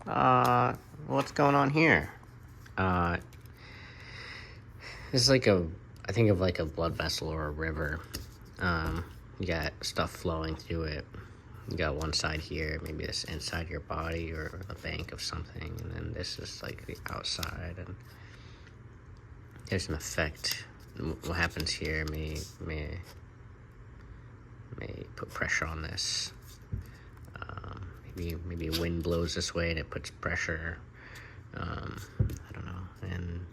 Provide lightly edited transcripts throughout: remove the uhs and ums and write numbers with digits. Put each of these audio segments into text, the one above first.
What's going on here? Uh, this is I think of like a blood vessel or a river. You got stuff flowing through it. You got one side here, maybe this inside your body or a bank of something, and then this is like the outside, and there's an effect. What happens here may put pressure on this. Maybe wind blows this way and it puts pressure. I don't know. And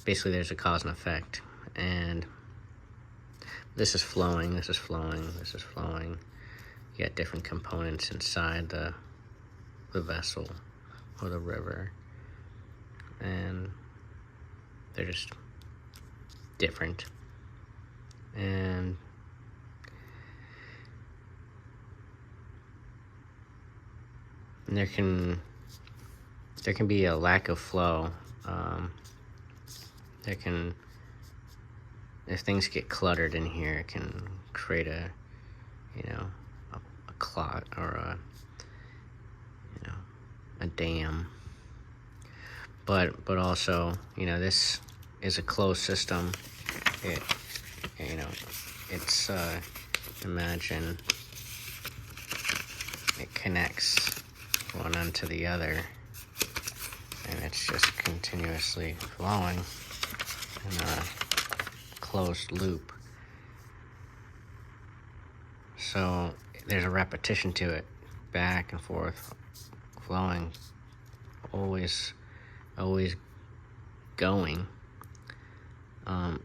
basically there's a cause and effect. And this is flowing, this is flowing, this is flowing. You got different components inside the vessel or the river. And they're just different. And there can be a lack of flow. If things get cluttered in here, it can create a clot or a dam. But also, this is a closed system. It's imagine it connects one onto the other, and it's just continuously flowing in a closed loop. So there's a repetition to it, back and forth, flowing, always going. And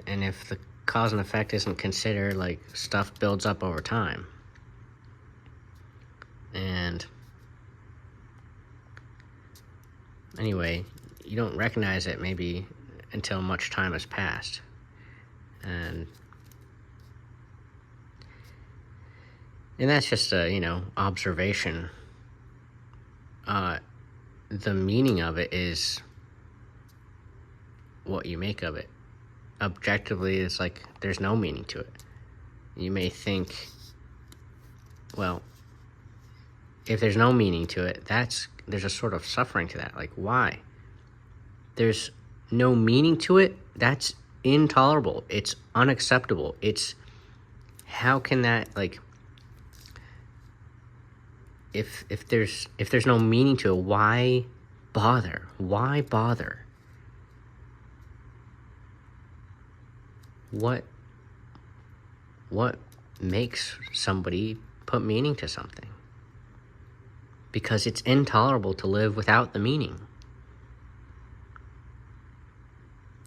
if the cause and effect isn't considered, like, stuff builds up over time. And anyway, you don't recognize it maybe until much time has passed. And that's just a, observation. The meaning of it is what you make of it. Objectively, it's like there's no meaning to it. You may think, well, if there's no meaning to it, there's a sort of suffering to that. Like, why? There's no meaning to it? That's intolerable. It's unacceptable. How can that, like, if there's no meaning to it, why bother? Why bother? What makes somebody put meaning to something? Because it's intolerable to live without the meaning.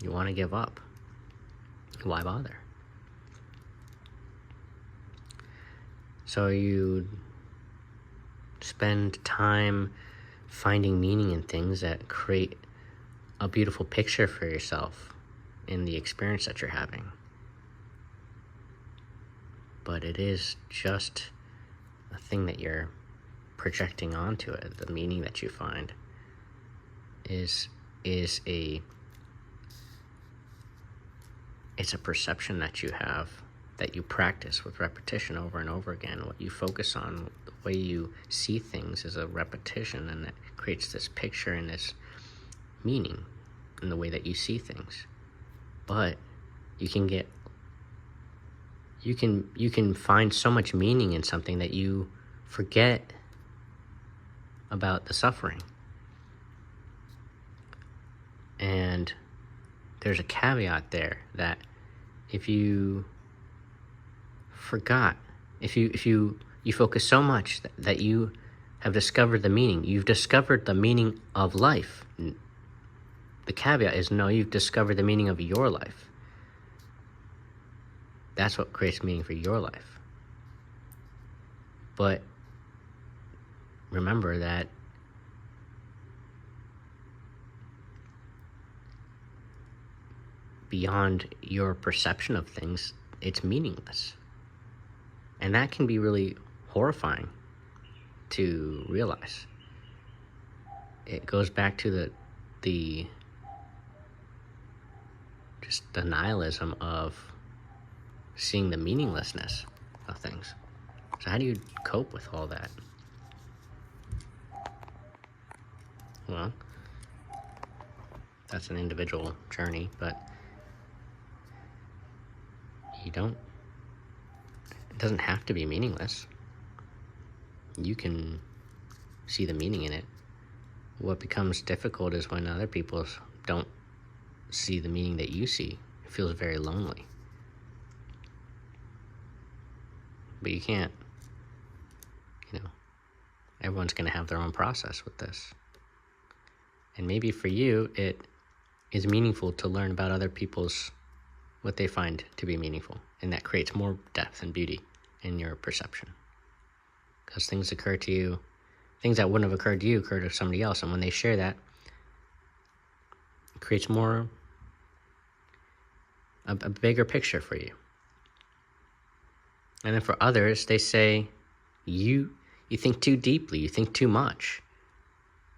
You want to give up. Why bother? So you spend time finding meaning in things that create a beautiful picture for yourself in the experience that you're having. But it is just a thing that you're projecting onto it. The meaning that you find it's a perception that you have, that you practice with repetition over and over again. What you focus on, the way you see things, is a repetition, and that creates this picture and this meaning in the way that you see things. But you can find so much meaning in something that you forget about the suffering. And there's a caveat there, that if you forgot, if you focus so much that you have discovered the meaning, you've discovered the meaning of life. The caveat is, no, you've discovered the meaning of your life. That's what creates meaning for your life. But remember that beyond your perception of things, it's meaningless. And that can be really horrifying to realize. It goes back to the just the nihilism of seeing the meaninglessness of things. So how do you cope with all that? well, that's an individual journey, but it doesn't have to be meaningless. You can see the meaning in it. What becomes difficult is when other people don't see the meaning that you see. It feels very lonely. But you can't, everyone's going to have their own process with this. And maybe for you, it is meaningful to learn about other people's, what they find to be meaningful. And that creates more depth and beauty in your perception. Because things occur to you, things that wouldn't have occurred to you occur to somebody else. And when they share that, it creates a bigger picture for you. And then for others, they say, you think too deeply, you think too much.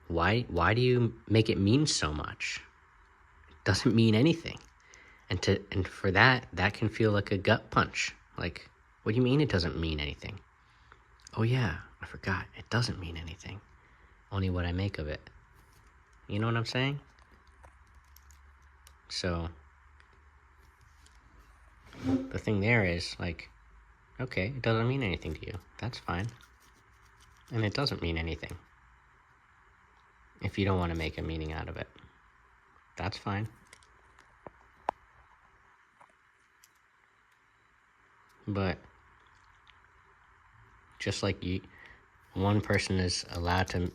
Why do you make it mean so much? It doesn't mean anything. And for that can feel like a gut punch. Like, what do you mean it doesn't mean anything? Oh yeah, I forgot. It doesn't mean anything. Only what I make of it. You know what I'm saying? So, the thing there is, like, okay, it doesn't mean anything to you. That's fine. And it doesn't mean anything. If you don't want to make a meaning out of it, that's fine. But just like one person is allowed to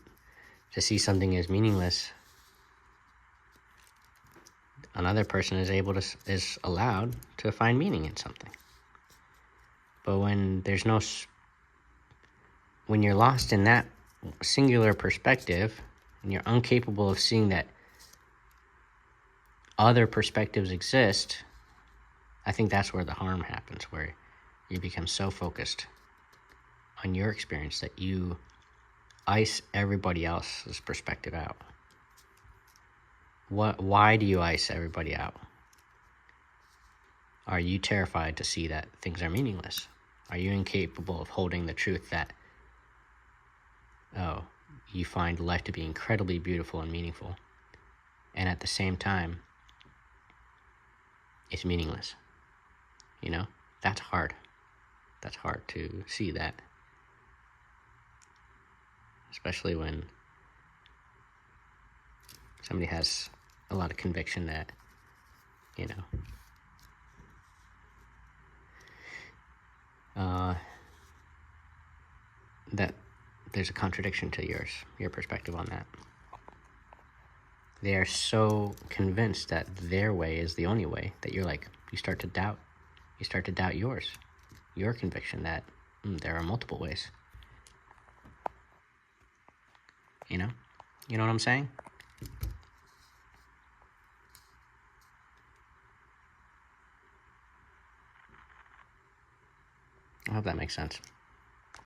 see something as meaningless, another person is allowed to find meaning in something. But when when you're lost in that singular perspective, and you're incapable of seeing that other perspectives exist, I think that's where the harm happens, where you become so focused on your experience that you ice everybody else's perspective out. Why do you ice everybody out? Are you terrified to see that things are meaningless? Are you incapable of holding the truth that, you find life to be incredibly beautiful and meaningful, and at the same time, it's meaningless? That's hard. That's hard to see that. Especially when somebody has a lot of conviction that, that there's a contradiction to your perspective on that. They are so convinced that their way is the only way that you start to doubt your conviction that there are multiple ways. You know what I'm saying? I hope that makes sense.